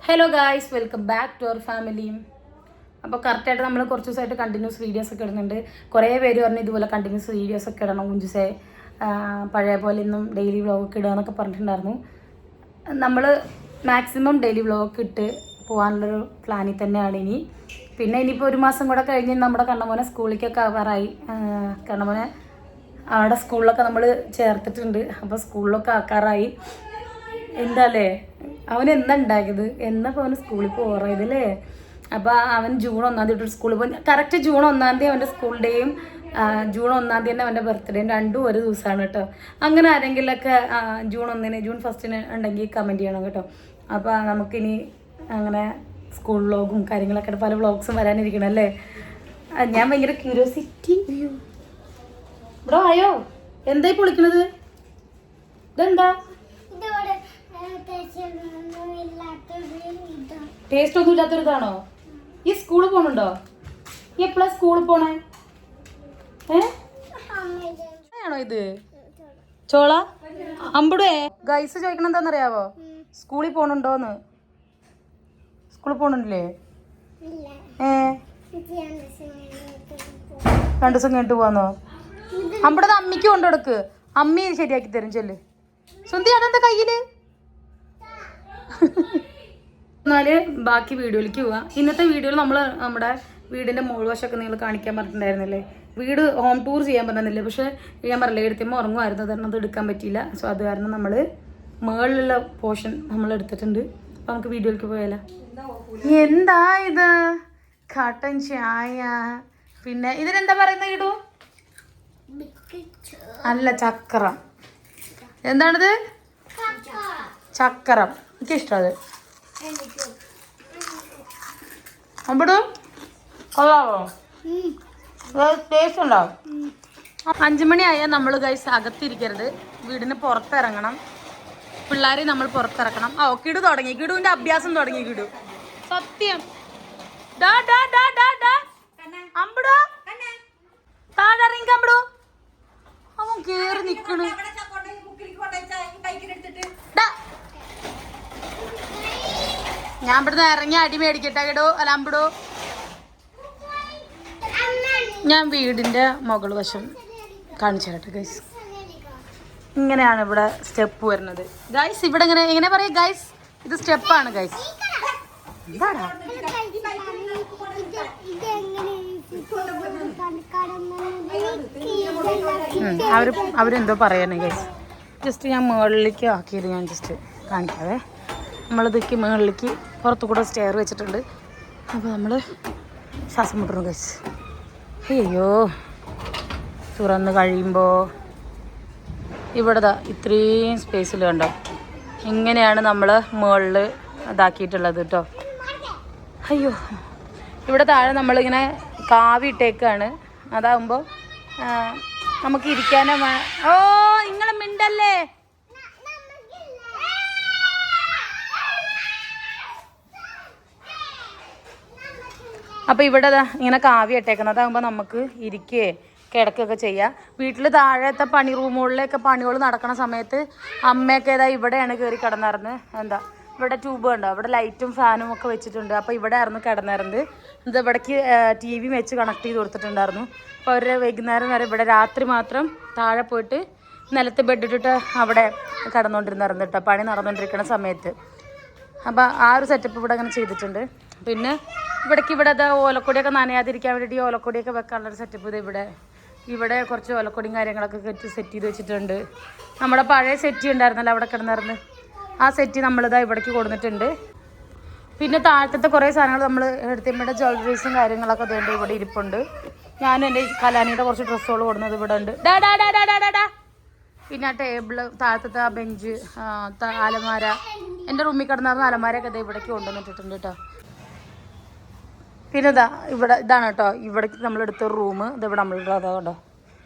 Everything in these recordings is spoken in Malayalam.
Hello guys, welcome back to our family. അപ്പോൾ കറക്റ്റായിട്ട് നമ്മൾ കുറച്ച് ദിവസമായിട്ട് കണ്ടിന്യൂസ് വീഡിയോസ് ഒക്കെ ഇടുന്നുണ്ട്. കുറേ പേര് പറഞ്ഞു ഇതുപോലെ കണ്ടിന്യൂസ് വീഡിയോസ് ഒക്കെ ഇടണം കുഞ്ചുസേ, പഴയ പോലെ ഇന്നും ഡെയിലി വ്ളോഗൊക്കെ ഇടുക എന്നൊക്കെ പറഞ്ഞിട്ടുണ്ടായിരുന്നു. നമ്മൾ മാക്സിമം ഡെയിലി വ്ളോഗൊക്കെ ഇട്ട് പോകാനുള്ളൊരു പ്ലാനിൽ തന്നെയാണ് ഇനി. പിന്നെ ഇനിയിപ്പോൾ ഒരു മാസം കൂടെ കഴിഞ്ഞ് നമ്മുടെ കണ്ണമോനെ സ്കൂളിലേക്കൊക്കെ ആവാറായി. കണ്ണമോനെ അവിടെ സ്കൂളിലൊക്കെ നമ്മൾ ചേർത്തിട്ടുണ്ട്. അപ്പോൾ സ്കൂളിലൊക്കെ ആക്കാറായി. എന്താല്ലേ അവൻ എന്താ ഉണ്ടാക്കിയത്, എന്നപ്പോൾ അവന് സ്കൂളിൽ പോകാറായതല്ലേ. അപ്പോൾ അവൻ ജൂൺ 1 തൊട്ട് സ്കൂളിൽ പോയി. കറക്റ്റ് ജൂൺ 1 അവൻ്റെ സ്കൂൾ ഡേയും ജൂൺ 1 തന്നെ അവൻ്റെ ബർത്ത്ഡേയും രണ്ടും ഒരു ദിവസമാണ് കേട്ടോ. അങ്ങനെ ആരെങ്കിലുമൊക്കെ ജൂൺ 1 ജൂൺ 1 ഉണ്ടെങ്കിൽ കമൻറ്റ് ചെയ്യണം കേട്ടോ. അപ്പോൾ നമുക്കിനി അങ്ങനെ സ്കൂൾ വ്ളോഗും കാര്യങ്ങളൊക്കെ പല വ്ളോഗ്സും വരാനിരിക്കണം അല്ലേ. ഞാൻ ഭയങ്കര ക്യൂരിയോസിറ്റി. ബ്രോ ആയോ, എന്തായി പൊളിക്കണത്? ഇതെന്താ ടേസ്റ്റ് ഒന്നും ഇല്ലാത്തൊരിതാണോ? ഈ സ്കൂളിൽ പോണുണ്ടോ? ഈ എപ്പോഴാ സ്കൂളിൽ പോണേ? ആണോ ഇത് ചോള അമ്പടേ? ഗൈസ് ചോദിക്കണം എന്താന്നറിയാവോ, സ്കൂളിൽ പോണുണ്ടോന്ന്. സ്കൂളിൽ പോണില്ലേ? 2 ദിവസം കഴിഞ്ഞിട്ട് പോവാന്നോ? അമ്പടത് അമ്മിക്ക് കൊണ്ടുകൊടുക്ക്, അമ്മി ശരിയാക്കി തരും. ചെല്ല് സുന്ദി, അതെന്താ കയ്യില്? എന്നാല് ബാക്കി വീഡിയോയിലേക്ക് പോവാം. ഇന്നത്തെ വീഡിയോയിൽ നമ്മൾ നമ്മുടെ വീടിൻ്റെ മുകൾവശമൊക്കെ നിങ്ങൾ കാണിക്കാൻ പറഞ്ഞിട്ടുണ്ടായിരുന്നില്ലേ. വീട് ഹോം ടൂർ ചെയ്യാൻ പറഞ്ഞില്ലേ, പക്ഷേ ഞാൻ പറഞ്ഞില്ലേ എടുത്തുമ്പോൾ ഉറങ്ങുമായിരുന്നു, കാരണം അത് എടുക്കാൻ പറ്റിയില്ല. സോ അത് കാരണം നമ്മൾ മുകളിലുള്ള പോർഷൻ നമ്മൾ എടുത്തിട്ടുണ്ട്. അപ്പം നമുക്ക് വീഡിയോയിലേക്ക് പോയാലോ. എന്താ ഇത്? കട്ടൻ ചായ. പിന്നെ ഇതിനെന്താ പറയുന്നത്? ഇടൂ അല്ല, ചക്രം. എന്താണിത്? ചക്രം. എനിക്കിഷ്ടത്. അമ്പടൂ കൊള്ളാവോ? ടേസ്റ്റ് ഉണ്ടാവും. 5 മണിയായാൽ നമ്മൾ ഗൈസ് അകത്തിരിക്കരുത്, വീടിന് പുറത്തിറങ്ങണം. പിള്ളേരെ നമ്മൾ പുറത്തിറക്കണം. കിടു തുടങ്ങി, കിടുവിൻ്റെ അഭ്യാസം തുടങ്ങി. കിടു സത്യം. അമ്പടോ താഴെറങ്ങിക്കമ്പടോ, അവൻ കേറി നിക്കണു. ഞാൻ ഇവിടുന്ന് ഇറങ്ങി അടി മേടിക്കട്ടെ കേടോ. അല്ല അമ്പടോ, ഞാൻ വീടിൻ്റെ മുകൾ വശം കാണിച്ചു തരട്ടെ ഗൈസ്. ഇങ്ങനെയാണ് ഇവിടെ സ്റ്റെപ്പ് വരുന്നത് ഗൈസ്. ഇവിടെ എങ്ങനെ പറയാ ഗൈസ്, ഇത് സ്റ്റെപ്പാണ് ഗൈസ്. എന്താടാ അവരെന്തോ പറയണേ ഗൈസ്. ജസ്റ്റ് ഞാൻ മുകളിലേക്ക് ആക്കിയത് ഞാൻ ജസ്റ്റ് കാണിക്കാവേ. നമ്മളിതൊക്കെ മുകളിലേക്ക് പുറത്തു കൂടെ സ്റ്റെയർ വെച്ചിട്ടുണ്ട്. അപ്പോൾ നമ്മൾ ശ്വാസം മുട്ടണം ഗൈസ്. അയ്യോ, തുറന്ന് കഴിയുമ്പോൾ ഇവിടെ ഇത്രയും സ്പേസിൽ കണ്ടോ, ഇങ്ങനെയാണ് നമ്മൾ മുകളിൽ ഇതാക്കിയിട്ടുള്ളത് കേട്ടോ. അയ്യോ, ഇവിടെ താഴെ നമ്മളിങ്ങനെ കാവി ഇട്ടേക്കാണ്. അതാകുമ്പോൾ നമുക്ക് ഇരിക്കാനോ. നിങ്ങൾ മിണ്ടല്ലേ. അപ്പോൾ ഇവിടെ ഇങ്ങനെ കാവി ഇട്ടേക്കുന്നത്, അതാകുമ്പോൾ നമുക്ക് ഇരിക്കുകയോ കിടക്കുകയൊക്കെ ചെയ്യാം. വീട്ടിൽ താഴത്തെ പണി റൂമുകളിലൊക്കെ പണികൾ നടക്കുന്ന സമയത്ത് അമ്മയൊക്കെ ഇവിടെയാണ് കയറി കിടന്നിരുന്നത്. ഇവിടെ ട്യൂബ് ഉണ്ടോ, ഇവിടെ ലൈറ്റും ഫാനും ഒക്കെ വെച്ചിട്ടുണ്ട്. അപ്പോൾ ഇവിടെ ആയിരുന്നു കിടന്നിരുന്നത്. ഇത് ഇവിടേക്ക് TV വെച്ച് കണക്ട് ചെയ്ത് കൊടുത്തിട്ടുണ്ടായിരുന്നു. അപ്പോൾ അവർ വൈകുന്നേരം വരെ ഇവിടെ, രാത്രി മാത്രം താഴെ പോയിട്ട് നിലത്ത് ബെഡിട്ടിട്ട് അവിടെ കിടന്നുകൊണ്ടിരുന്നായിരുന്നു കേട്ടോ, പണി നടന്നുകൊണ്ടിരിക്കുന്ന സമയത്ത്. അപ്പോൾ ആ ഒരു സെറ്റപ്പ് ഇവിടെ അങ്ങനെ ചെയ്തിട്ടുണ്ട്. പിന്നെ ഇവിടെ ഓലക്കൊടിയൊക്കെ നനയാതിരിക്കാൻ വേണ്ടിയിട്ട് ഈ ഓലക്കൊടിയൊക്കെ വെക്കാനുള്ളൊരു സെറ്റപ്പ് ഇത് ഇവിടെ കുറച്ച് ഓലക്കൊടിയും കാര്യങ്ങളൊക്കെ സെറ്റ് ചെയ്ത് വെച്ചിട്ടുണ്ട്. നമ്മുടെ പഴയ സെറ്റി ഉണ്ടായിരുന്നല്ലോ അവിടെ കിടന്നിരുന്ന്, ആ സെറ്റി നമ്മളിതാ ഇവിടേക്ക് കൊടുത്തിട്ടുണ്ട്. പിന്നെ താഴത്തെ കുറേ സാധനങ്ങൾ നമ്മൾ എടുത്തമ്മയുടെ ജ്വല്ലറീസും കാര്യങ്ങളൊക്കെ അതുകൊണ്ട് ഇവിടെ ഇരിപ്പുണ്ട്. ഞാനും എൻ്റെ കലാനിയുടെ കുറച്ച് ഡ്രസ്സുകൾ കൊടുക്കുന്നത് ഇവിടെ ഉണ്ട്. പിന്നെ ആ ടേബിള്, താഴത്തെ ആ ബെഞ്ച്, അലമാര, എൻ്റെ റൂമിൽ കിടന്നിരുന്ന അലമാരയൊക്കെ ഇത് ഇവിടേക്ക് കൊണ്ടുവന്നിട്ടിട്ടുണ്ട് കേട്ടോ. പിന്നെ ഇതാണ് കേട്ടോ ഇവിടേക്ക് നമ്മളെടുത്ത റൂം. ഇതിവിടെ നമ്മളുടെ കേട്ടോ.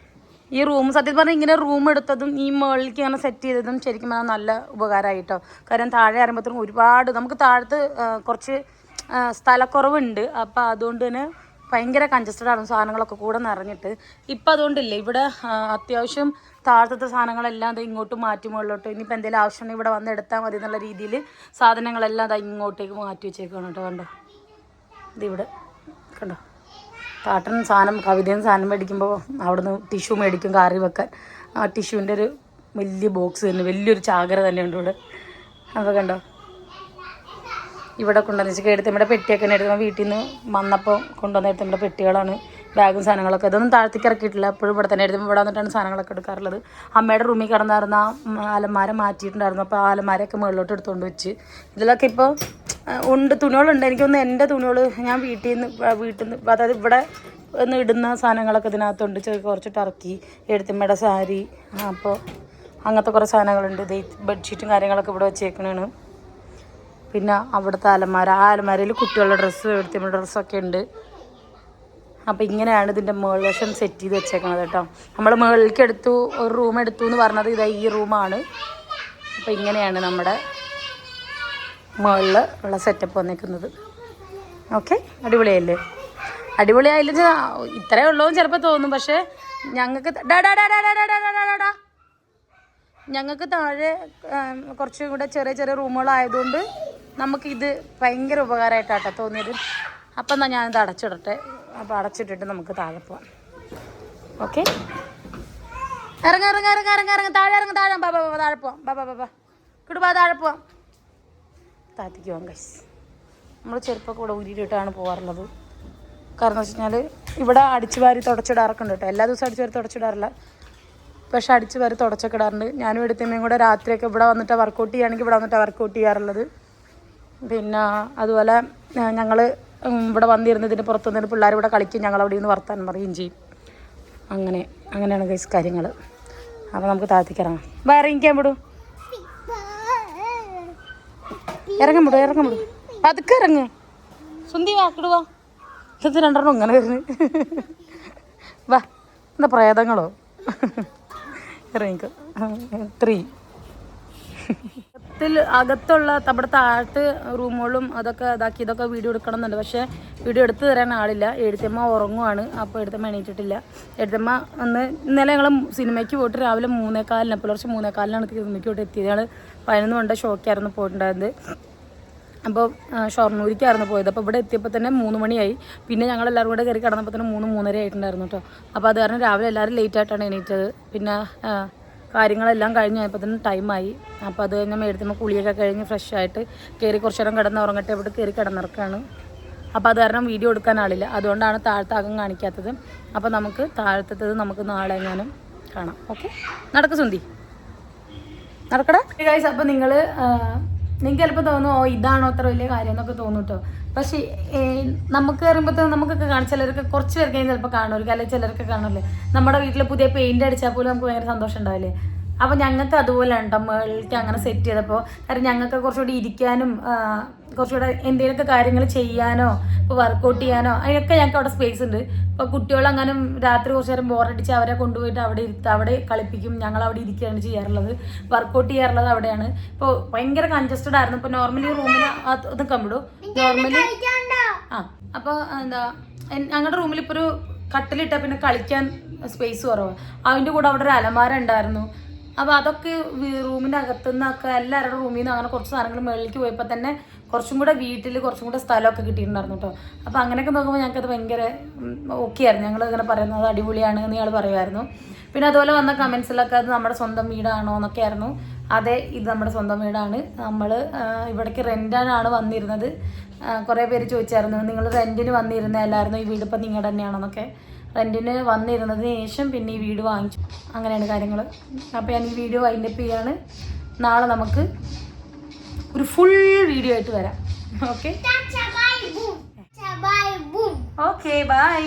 ഈ റൂം സത്യം പറഞ്ഞാൽ ഇങ്ങനെ റൂം എടുത്തതും ഈ മുകളിലേക്ക് ഇങ്ങനെ സെറ്റ് ചെയ്തതും ശരിക്കും പറഞ്ഞാൽ നല്ല ഉപകാരമായി കേട്ടോ. കാരണം താഴെ ഇറങ്ങുമ്പോഴത്തേക്കും ഒരുപാട് നമുക്ക് താഴത്ത് കുറച്ച് സ്ഥലക്കുറവുണ്ട്. അപ്പോൾ അതുകൊണ്ട് തന്നെ ഭയങ്കര കൺജസ്റ്റഡ് ആണ് സാധനങ്ങളൊക്കെ കൂടെ നിറഞ്ഞിട്ട്. ഇപ്പം അതുകൊണ്ടില്ലേ ഇവിടെ അത്യാവശ്യം താഴത്തെ സാധനങ്ങളെല്ലാം അത് ഇങ്ങോട്ട് മാറ്റി മുകളിലോട്ട്. ഇനിയിപ്പോൾ എന്തെങ്കിലും ആവശ്യമുണ്ടെങ്കിൽ ഇവിടെ വന്ന് എടുത്താൽ മതി എന്നുള്ള രീതിയിൽ സാധനങ്ങളെല്ലാം അത് ഇങ്ങോട്ടേക്ക് മാറ്റി വെച്ചേക്കാണ് കേട്ടോ. കണ്ടോ ഇതിവിടെ കണ്ടോ. താട്ടൻ സാധനം കവിതയും സാധനം മേടിക്കുമ്പോൾ അവിടുന്ന് ടിഷ്യൂ മേടിക്കും കറി വെക്കാൻ. ആ ടിഷ്യൂവിൻ്റെ ഒരു വലിയ ബോക്സ് തന്നെ, വലിയൊരു ചാകര തന്നെയുണ്ട് ഇവിടെ. അപ്പോൾ കണ്ടോ ഇവിടെ കൊണ്ടുവന്ന് വെച്ചാൽ എടുത്തമ്മയുടെ പെട്ടിയൊക്കെ എടുത്തുമ്പോൾ വീട്ടിൽ നിന്ന് വന്നപ്പോൾ കൊണ്ടുവന്ന എടുത്തമ്മയുടെ പെട്ടികളാണ്, ബാഗും സാധനങ്ങളൊക്കെ. ഇതൊന്നും താഴത്തേക്ക് ഇറക്കിയിട്ടില്ല, എപ്പോഴും ഇവിടെ തന്നെ എടുത്തുമ്പോൾ ഇവിടെ വന്നിട്ടാണ് സാധനങ്ങളൊക്കെ എടുക്കാറുള്ളത്. അമ്മയുടെ റൂമിൽ കിടന്നായിരുന്ന അലമാര മാറ്റിയിട്ടുണ്ടായിരുന്നു. അപ്പോൾ ആ അലമാരയൊക്കെ മുകളിലോട്ട് എടുത്തുകൊണ്ട് വെച്ച് ഇതിലൊക്കെ ഇപ്പോൾ ഉണ്ട്, തുണികളുണ്ട്. എനിക്കൊന്ന് എൻ്റെ തുണികൾ ഞാൻ വീട്ടിൽ നിന്ന് അതായത് ഇവിടെ ഒന്ന് ഇടുന്ന സാധനങ്ങളൊക്കെ ഇതിനകത്തുണ്ട്. കുറച്ച് ടർക്കി, എടുത്തമ്മയുടെ സാരി, അപ്പോൾ അങ്ങനത്തെ കുറേ സാധനങ്ങളുണ്ട്. ഇത് ബെഡ്ഷീറ്റും കാര്യങ്ങളൊക്കെ ഇവിടെ വെച്ചേക്കണതാണ്. പിന്നെ അവിടുത്തെ അലമാര, ആ അലമാരയിൽ കുട്ടികളുടെ ഡ്രസ്സ്, എടുത്തമ്മയുടെ ഡ്രസ്സൊക്കെ ഉണ്ട്. അപ്പോൾ ഇങ്ങനെയാണ് ഇതിൻ്റെ മുകൾ വശം സെറ്റ് ചെയ്ത് വെച്ചേക്കണത് കേട്ടോ. നമ്മൾ മുകളിലേക്ക് എടുത്തു, ഒരു റൂം എടുത്തു എന്ന് പറഞ്ഞത് ഇതാ ഈ റൂമാണ്. അപ്പോൾ ഇങ്ങനെയാണ് നമ്മുടെ മുകളിൽ ഉള്ള സെറ്റപ്പ് വന്നിരിക്കുന്നത്. ഓക്കെ, അടിപൊളിയല്ലേ? അടിപൊളിയായില്ല ഇത്രയേ ഉള്ളൂ ചിലപ്പോൾ തോന്നും, പക്ഷേ ഞങ്ങൾക്ക് ഞങ്ങൾക്ക് താഴെ കുറച്ചും കൂടെ ചെറിയ ചെറിയ റൂമുകളായതുകൊണ്ട് നമുക്കിത് ഭയങ്കര ഉപകാരമായിട്ടാട്ടോ തോന്നിയത്. അപ്പം എന്നാൽ ഞാനിത് അടച്ചിടട്ടെ. അപ്പോൾ അടച്ചിട്ടിട്ട് നമുക്ക് താഴെ പോവാം. ഓക്കെ, ഇറങ്ങ താഴെ ഇറങ്ങ, താഴെ താഴെ പോവാം. കിടുവാ താഴെ പോവാം, താഴത്തേക്ക് പോവാം ഗൈസ്. നമ്മൾ ചെരുപ്പൊക്കെ ഇവിടെ ഊരിയിട്ടാണ് പോകാറുള്ളത്. കാരണം എന്ന് വെച്ച് കഴിഞ്ഞാൽ ഇവിടെ അടിച്ചു വാരി തുടച്ചിടാറൊക്കെ ഉണ്ട് കേട്ടോ. എല്ലാ ദിവസവും അടിച്ചു വാരി തുടച്ചിടാറില്ല, പക്ഷെ അടിച്ച് വരെ തുടച്ചൊക്കെ ഇടാറുണ്ട്. ഞാനും എടുത്തമ്മയും കൂടെ രാത്രിയൊക്കെ ഇവിടെ വന്നിട്ട് വർക്കൗട്ട് ചെയ്യുകയാണെങ്കിൽ ഇവിടെ വന്നിട്ട് വർക്കൗട്ട് ചെയ്യാറുള്ളത്. പിന്നെ അതുപോലെ ഞങ്ങൾ ഇവിടെ വന്നിരുന്നതിന് പുറത്ത് വന്നിട്ട് പിള്ളേർ ഇവിടെ കളിക്കും, ഞങ്ങൾ അവിടെ നിന്ന് വർത്താനം പറയുകയും ചെയ്യും. അങ്ങനെയാണ് ഗൈസ് കാര്യങ്ങൾ. അപ്പോൾ നമുക്ക് താഴത്തേക്ക് ഇറങ്ങാം. ഇറങ്ങിക്കാൻ വിടും, ഇറങ്ങാൻ വിടും. പതുക്കെ ഇറങ്ങ് സുന്ദി, വാക്കിടുവാ. ഇത് രണ്ടെണ്ണം ഇങ്ങനെ വരുന്നു. വാ, എന്താ പ്രേതങ്ങളോ? ഇറങ്ങിക്കോ. 3 അകത്തുള്ള നമ്മുടെ താഴത്ത് റൂമുകളും അതൊക്കെ ഇതൊക്കെ വീഡിയോ എടുക്കണം എന്നുണ്ട്, പക്ഷേ വീഡിയോ എടുത്തു തരാൻ ആളില്ല. എഴുത്തമ്മ ഉറങ്ങുവാണ്. അപ്പോൾ എഴുത്തമ്മ എണീറ്റിട്ടില്ല. എഴുത്തമ്മ ഇന്നലെ ഞങ്ങൾ സിനിമയ്ക്ക് പോയിട്ട് രാവിലെ 3:15 പുലർച്ചെ 3:15 സിനിമയ്ക്ക് പോയിട്ട് എത്തിയത്. ഞങ്ങൾ 11 മണിയുടെ ഷോക്കായിരുന്നു പോയിട്ടുണ്ടായത്. അപ്പോൾ ഷൊർണൂരിക്കായിരുന്നു പോയത്. അപ്പോൾ ഇവിടെ എത്തിയപ്പോൾ തന്നെ 3 മണിയായി. പിന്നെ ഞങ്ങളെല്ലാവരും കൂടെ കയറി കിടന്നപ്പോൾ തന്നെ 3-3:30 ആയിട്ടുണ്ടായിരുന്നു കേട്ടോ. അപ്പോൾ അത് കാരണം രാവിലെ എല്ലാവരും ലേറ്റായിട്ടാണ് എണീറ്റത്. പിന്നെ കാര്യങ്ങളെല്ലാം കഴിഞ്ഞ് പോയപ്പോൾ തന്നെ ടൈമായി. അപ്പോൾ അത് കഴിഞ്ഞ് മേടിച്ചുമ്പോൾ കുളിയൊക്കെ കഴിഞ്ഞ് ഫ്രഷ് ആയിട്ട് കയറി കുറച്ച് നേരം കിടന്ന് ഉറങ്ങട്ടെ, ഇവിടെ കയറി കിടന്നിറക്കാണ്. അപ്പോൾ അത് കാരണം വീഡിയോ എടുക്കാൻ ആളില്ല, അതുകൊണ്ടാണ് താഴത്തെ അകം കാണിക്കാത്തത്. അപ്പോൾ നമുക്ക് താഴത്തത് നമുക്ക് നാളെ എങ്ങാനും കാണാം. ഓക്കെ, നടക്ക് സുന്ദി, നടക്കടാ ഗൈസ്. അപ്പോൾ നിങ്ങൾക്ക് ചിലപ്പോൾ തോന്നും ഓ ഇതാണോ അത്ര വലിയ കാര്യം എന്നൊക്കെ തോന്നും കേട്ടോ. പക്ഷേ നമുക്ക് കയറുമ്പോൾ നമുക്കൊക്കെ കാണും, ചിലർക്ക് കുറച്ച് പേർക്ക് ചിലപ്പോൾ കാണുമായിരിക്കും, അല്ലെങ്കിൽ ചിലർക്ക് കാണില്ലേ. നമ്മുടെ വീട്ടിൽ പുതിയ പെയിന്റ് അടിച്ചാൽ പോലും നമുക്ക് ഭയങ്കര സന്തോഷം ഉണ്ടാവില്ലേ. അപ്പോൾ ഞങ്ങൾക്ക് അതുപോലെ ഉണ്ടോ മുകളിലേക്ക് അങ്ങനെ സെറ്റ് ചെയ്തപ്പോൾ. കാരണം ഞങ്ങൾക്ക് കുറച്ചുകൂടി ഇരിക്കാനും കുറച്ചുകൂടെ എന്തെങ്കിലുമൊക്കെ കാര്യങ്ങൾ ചെയ്യാനോ ഇപ്പോൾ വർക്കൗട്ട് ചെയ്യാനോ അതിനൊക്കെ ഞങ്ങൾക്ക് അവിടെ സ്പേസ് ഉണ്ട്. ഇപ്പോൾ കുട്ടികളെങ്ങാനും രാത്രി കുറച്ച് നേരം ബോറടിച്ച് അവരെ കൊണ്ടുപോയിട്ട് അവിടെ കളിപ്പിക്കും, ഞങ്ങൾ അവിടെ ഇരിക്കുകയാണ് ചെയ്യാറുള്ളത്, വർക്കൗട്ട് ചെയ്യാറുള്ളത് അവിടെയാണ്. ഇപ്പോൾ ഭയങ്കര കൺജസ്റ്റഡ് ആയിരുന്നു. ഇപ്പോൾ നോർമലി റൂമിന് നിൽക്കാൻ വിടും നോർമലി. അപ്പോൾ എന്താ ഞങ്ങളുടെ റൂമിൽ ഇപ്പോൾ ഒരു കട്ടിലിട്ടാൽ പിന്നെ കളിക്കാൻ സ്പേസ് കുറവാണ്. അതിൻ്റെ കൂടെ അവിടെ ഒരു അലമാര ഉണ്ടായിരുന്നു. അപ്പോൾ അതൊക്കെ റൂമിൻ്റെ അകത്തുനിന്നൊക്കെ എല്ലാവരുടെ റൂമിൽ നിന്ന് അങ്ങനെ കുറച്ച് സാധനങ്ങൾ മുകളിലേക്ക് പോയപ്പോൾ തന്നെ കുറച്ചും കൂടെ വീട്ടിൽ കുറച്ചും കൂടെ സ്ഥലമൊക്കെ കിട്ടിയിട്ടുണ്ടായിരുന്നു കേട്ടോ. അപ്പോൾ അങ്ങനെയൊക്കെ നോക്കുമ്പോൾ ഞങ്ങൾക്കത് ഭയങ്കര ഓക്കെ ആയിരുന്നു. ഞങ്ങൾ ഇങ്ങനെ പറയുന്നത് അടിപൊളിയാണ് എന്ന് ഞങ്ങൾ പറയുമായിരുന്നു. പിന്നെ അതുപോലെ വന്ന കമൻസിലൊക്കെ അത് നമ്മുടെ സ്വന്തം വീടാണോ എന്നൊക്കെ ആയിരുന്നു. അതെ, ഇത് നമ്മുടെ സ്വന്തം വീടാണ്. നമ്മൾ ഇവിടേക്ക് റെൻറ്റാണ് വന്നിരുന്നത്. കുറേ പേര് ചോദിച്ചായിരുന്നു നിങ്ങൾ റെൻറ്റിന് വന്നിരുന്നതല്ലായിരുന്നു ഈ വീട് ഇപ്പം നിങ്ങളുടെ തന്നെയാണെന്നൊക്കെ. റെൻറ്റിന് വന്നിരുന്നതിന് ശേഷം പിന്നെ ഈ വീട് വാങ്ങിച്ചു. അങ്ങനെയാണ് കാര്യങ്ങൾ. അപ്പോൾ ഞാൻ ഈ വീഡിയോ വൈൻഡപ്പ് ചെയ്യാണ്. നാളെ നമുക്ക് ഒരു ഫുൾ വീഡിയോ ആയിട്ട് വരാം. Okay, okay, by.